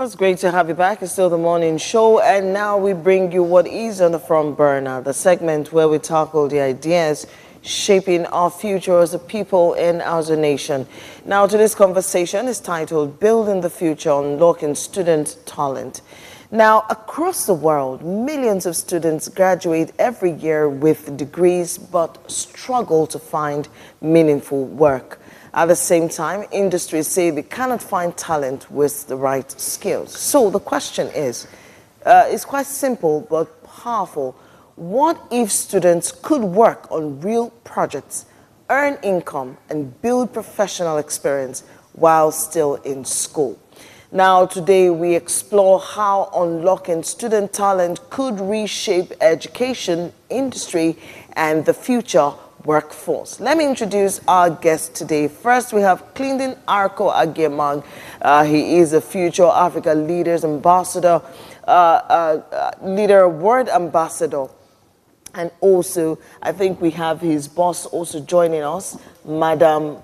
course, great to have you back. It's still the morning show, and now we bring you what is on the front burner, the segment where we tackle the ideas shaping our future as a people and as a nation. Now, today's conversation is titled Building the Future, Unlocking Student Talent. Now, across the world, millions of students graduate every year with degrees but struggle to find meaningful work. At the same time, industries say they cannot find talent with the right skills. So the question is, it's quite simple but powerful. What if students could work on real projects, earn income, and build professional experience while still in school? Now, today we explore how unlocking student talent could reshape education, industry, and the future workforce. Let me introduce our guest today. First, we have Clinton Arko Agemang. He is a Future Africa Leaders Ambassador, Leader Word Ambassador. And also, I think we have his boss also joining us, Madam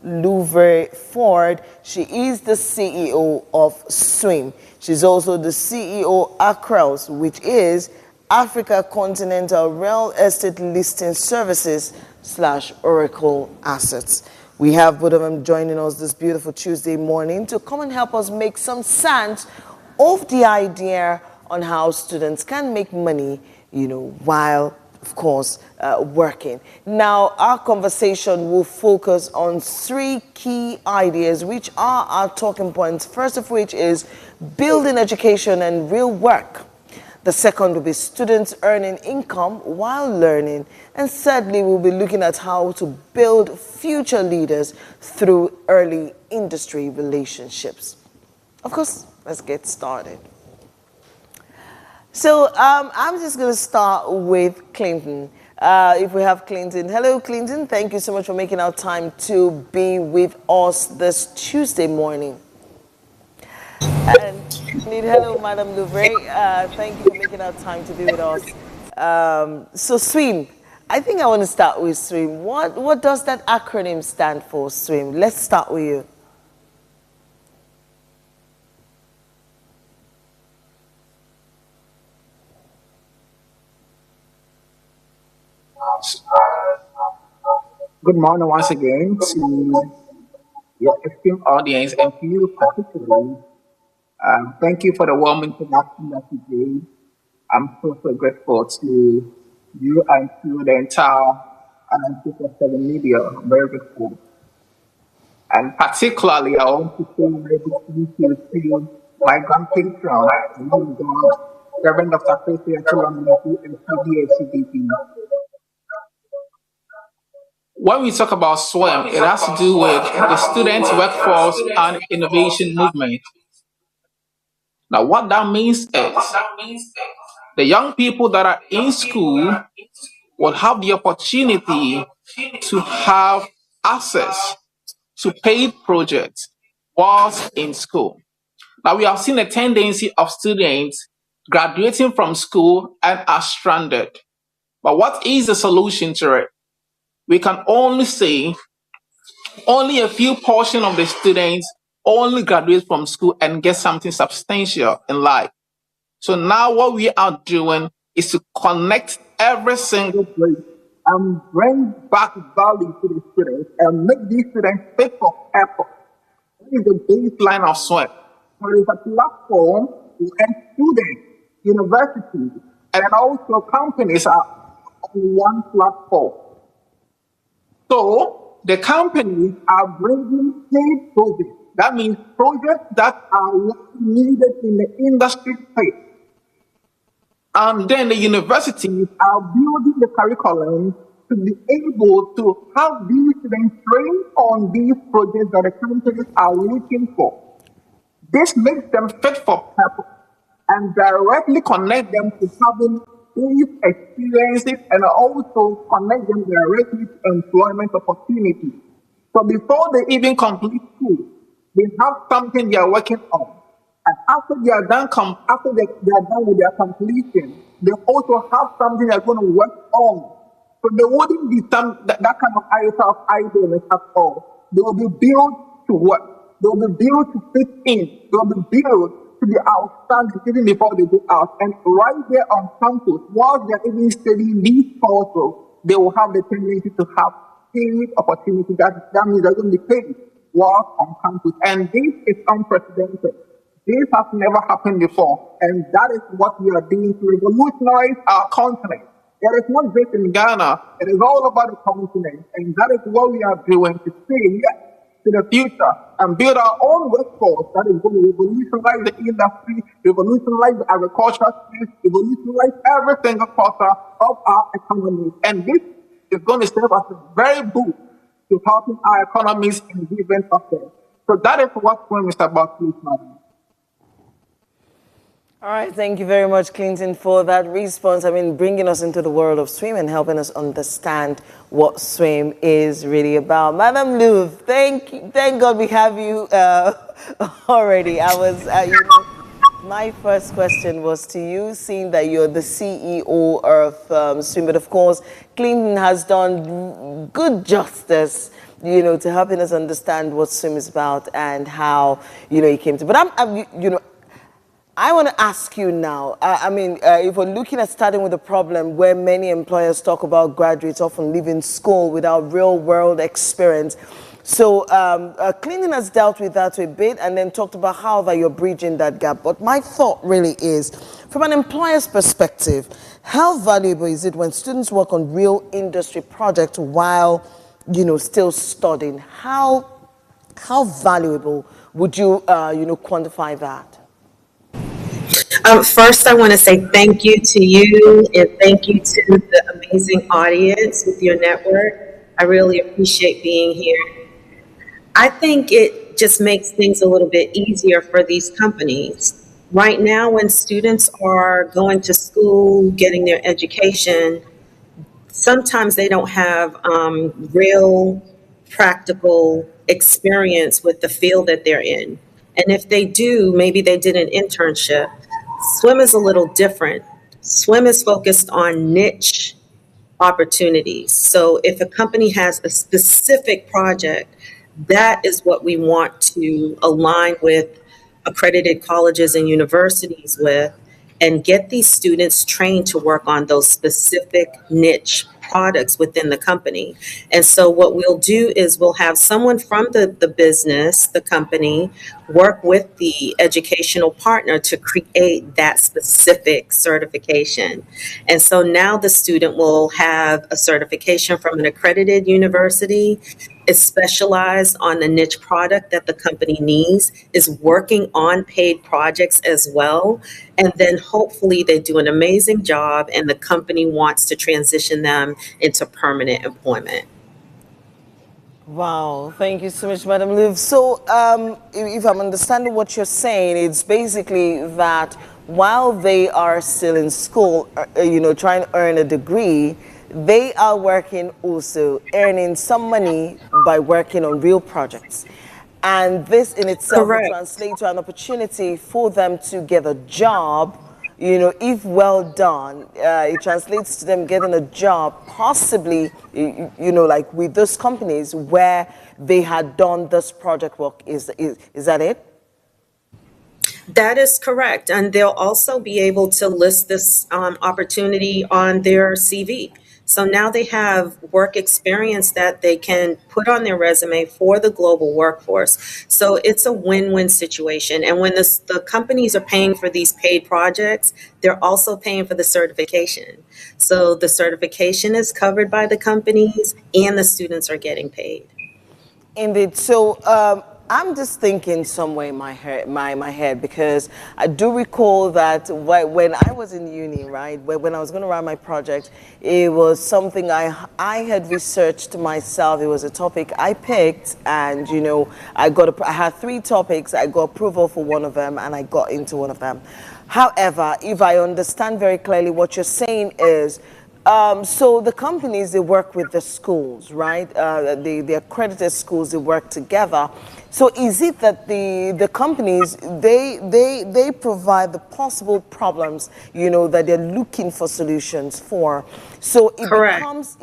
Louvre Ford. She is the CEO of Swim. She's also the CEO Across, which is Africa Continental Real Estate Listing Services / Oracle Assets. We have both of them joining us this beautiful Tuesday morning to come and help us make some sense of the idea on how students can make money, while, of course, working. Now, our conversation will focus on 3 key ideas, which are our talking points. First of which is building education and real work. The second will be students earning income while learning. And thirdly, we'll be looking at how to build future leaders through early industry relationships. Of course, let's get started. So I'm just going to start with Clinton. If we have Clinton. Hello, Clinton. Thank you so much for making our time to be with us this Tuesday morning. And hello, Madam Louvre. Thank you for making our time to be with us. So SWIM, I think I want to start with SWIM. What does that acronym stand for, SWIM? Let's start with you. Good morning once again to your esteemed audience and to you particularly. Thank you for the warm introduction that you gave. I'm so grateful to you and to the entire LN24 media. I'm very grateful. And particularly, I want to say very good to my grandpatron, Reverend Dr. Tracy and CDP. When we talk about SWIM, it has to do with the student workforce and innovation movement. Now, what that means is the young people that are in school will have the opportunity to have access to paid projects whilst in school. Now, we have seen a tendency of students graduating from school and are stranded. But what is the solution to it? We can only say only a few portion of the students only graduate from school and get something substantial in life. So now what we are doing is to connect every single place and bring back value to the students and make these students fit for purpose. That is the baseline of SWIM. There is a platform where students, universities, and also companies are on one platform. So the companies are bringing paid projects. That means projects that are needed in the industry space. And then the universities are building the curriculum to be able to have these students trained on these projects that the companies are looking for. This makes them fit for purpose and directly connect them to having these experiences and also connect them directly to employment opportunities. So before they even complete school, they have something they are working on. And after they are done, after they are done with their completion, they also have something they're going to work on. So they wouldn't be that kind of idleness at all. They will be built to work. They will be built to fit in. They will be built to be outstanding even before they go out. And right there on campus, while they're even studying these courses, they will have the tendency to have paid opportunities. That means they're going to be paid while on campus. And this is unprecedented. This has never happened before. And that is what we are doing to revolutionize our continent. It is not just in Ghana. It is all about the continent. And that is what we are doing to say yes to the future and build our own workforce that is going to revolutionize the industry, revolutionize the agriculture space, revolutionize every single quarter of our economy. And this is going to serve as a very boost to helping our economies in different affairs. So that is what SWIM is about, please, madam. All right, thank you very much, Clinton, for that response. I mean, bringing us into the world of swim and helping us understand what swim is really about. Madam Louv, thank God we have you already. My first question was to you, seeing that you're the CEO of swim, but of course, Clinton has done good justice, to helping us understand what swim is about and how, he came to. But I want to ask you now, if we're looking at starting with a problem where many employers talk about graduates often leaving school without real-world experience. So Clinton has dealt with that a bit and then talked about how that you're bridging that gap. But my thought really is, from an employer's perspective, how valuable is it when students work on real industry projects while, still studying? How valuable would you, quantify that? First, I want to say thank you to you and thank you to the amazing audience with your network. I really appreciate being here. I think it just makes things a little bit easier for these companies. Right now, when students are going to school, getting their education, sometimes they don't have real practical experience with the field that they're in. And if they do, maybe they did an internship. SWIM is a little different. SWIM is focused on niche opportunities. So if a company has a specific project, that is what we want to align with accredited colleges and universities with and get these students trained to work on those specific niche products within the company. And so what we'll do is we'll have someone from the business, the company, work with the educational partner to create that specific certification. And so now the student will have a certification from an accredited university, is specialized on the niche product that the company needs, is working on paid projects as well. And then hopefully they do an amazing job and the company wants to transition them into permanent employment. Wow, thank you so much, Madam Louv. So if I'm understanding what you're saying, it's basically that while they are still in school, trying to earn a degree, they are working also, earning some money by working on real projects. And this in itself will translate to an opportunity for them to get a job, if well done. It translates to them getting a job, possibly, like with those companies where they had done this project work. Is that it? That is correct. And they'll also be able to list this opportunity on their CV. So now they have work experience that they can put on their resume for the global workforce. So it's a win-win situation. And when the companies are paying for these paid projects, they're also paying for the certification. So the certification is covered by the companies and the students are getting paid. Indeed. So I'm just thinking somewhere in my head, because I do recall that when I was in uni, right, when I was going to write my project, it was something I had researched myself. It was a topic I picked, and I had 3 topics. I got approval for one of them, and I got into one of them. However, if I understand very clearly, what you're saying is, so the companies, they work with the schools, right? The accredited schools, they work together. So is it that the companies, they provide the possible problems, that they're looking for solutions for? So it becomes,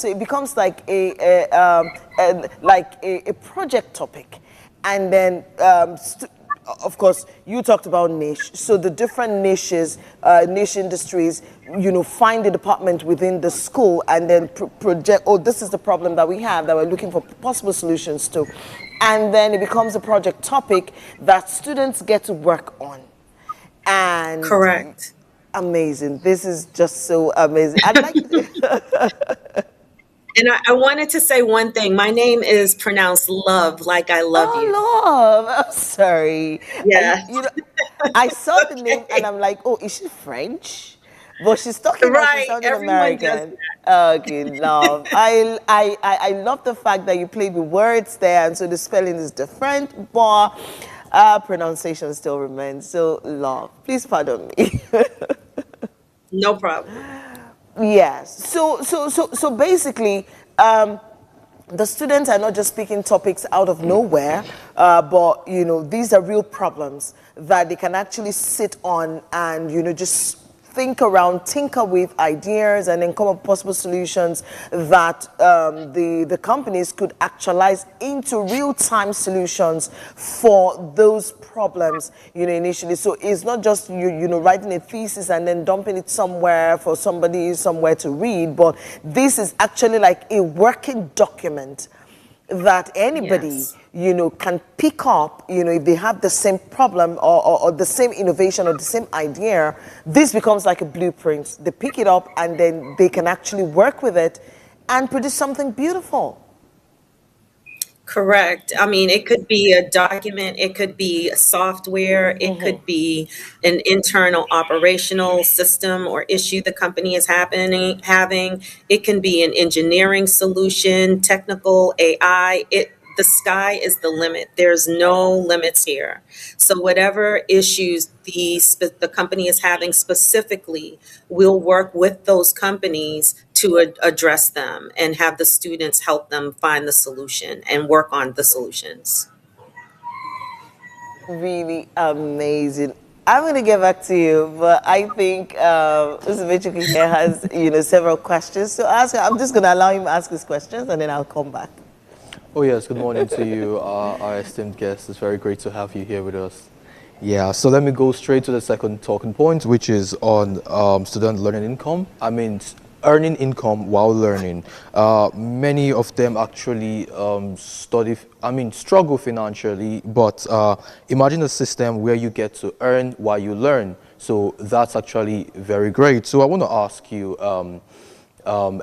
so it becomes like a project topic. And then of course, you talked about niche. So the different niches, niche industries, find a department within the school and then project, oh, this is the problem that we have that we're looking for possible solutions to. And then it becomes a project topic that students get to work on. And Correct. Amazing. This is just so amazing. I'd like to... And I wanted to say one thing. My name is pronounced Love, like I love you. Love. I'm sorry. Yes. I saw the name and I'm like, oh, is she French? But she's talking like she's sounding American. Okay, Love. I love the fact that you played with words there, and so the spelling is different, but pronunciation still remains. So, Love, please pardon me. No problem. Yes. So basically, the students are not just picking topics out of nowhere, but these are real problems that they can actually sit on and just think around, tinker with ideas, and then come up with possible solutions that the companies could actualize into real-time solutions for those problems, initially. So it's not just writing a thesis and then dumping it somewhere for somebody somewhere to read, but this is actually like a working document that anybody, Yes. Can pick up, if they have the same problem or the same innovation or the same idea. This becomes like a blueprint. They pick it up and then they can actually work with it and produce something beautiful. Correct. I mean, it could be a document, it could be software, it could be an internal operational system or issue the company is having. It can be an engineering solution, technical AI. The sky is the limit. There's no limits here. So whatever issues the company is having specifically, we'll work with those companies to address them and have the students help them find the solution and work on the solutions. Really amazing. I'm going to get back to you, but I think Mr. Michuku here has, several questions to ask. I'm just going to allow him to ask his questions, and then I'll come back. Oh yes, good morning to you, our esteemed guest. It's very great to have you here with us. Yeah, so let me go straight to the second talking point, which is on student learning income. I mean, earning income while learning. Many of them actually struggle financially, but imagine a system where you get to earn while you learn. So that's actually very great. So I want to ask you,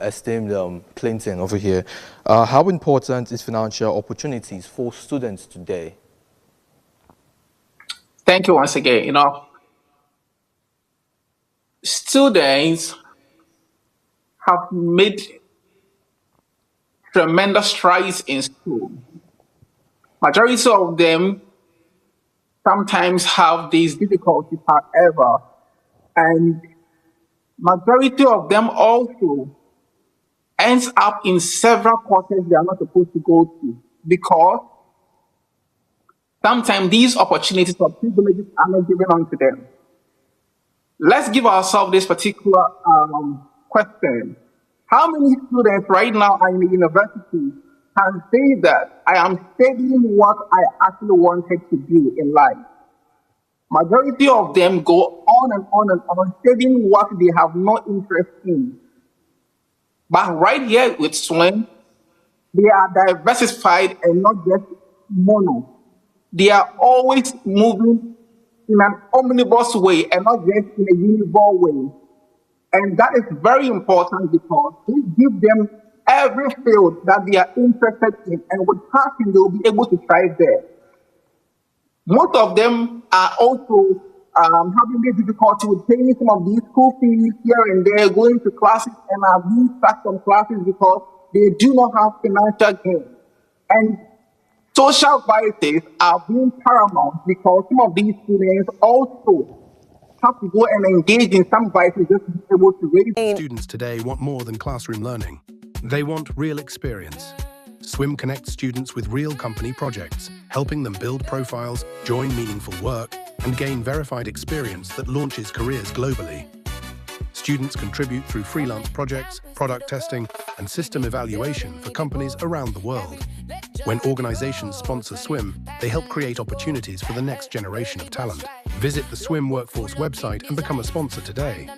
esteemed Clinton over here, how important is financial opportunities for students today? Thank you once again. Students have made tremendous strides in school. Majority of them sometimes have these difficulties, however, and majority of them also ends up in several courses they are not supposed to go to, because sometimes these opportunities or privileges are not given unto them. Let's give ourselves this particular question. How many students right now are in the university can say that I am studying what I actually wanted to do in life? Majority of them go on and on and on studying what they have no interest in. But right here with SWIM, they are diversified and not just mono. They are always moving in an omnibus way and not just in a uniform way. And that is very important because it gives them every field that they are interested in, and with passion, they will be able to thrive there. Most of them are also having the difficulty with paying some of these school fees here and there, going to classes and are being sacked from classes because they do not have financial gain. And social biases are being paramount because some of these students also have to go and engage in some vices just to be able to raise. Students today want more than classroom learning. They want real experience. Swim connects students with real company projects, helping them build profiles, join meaningful work, and gain verified experience that launches careers globally. Students contribute through freelance projects, product testing, and system evaluation for companies around the world. When organizations sponsor swim, they help create opportunities for the next generation of talent. Visit the Swim Workforce website and become a sponsor today.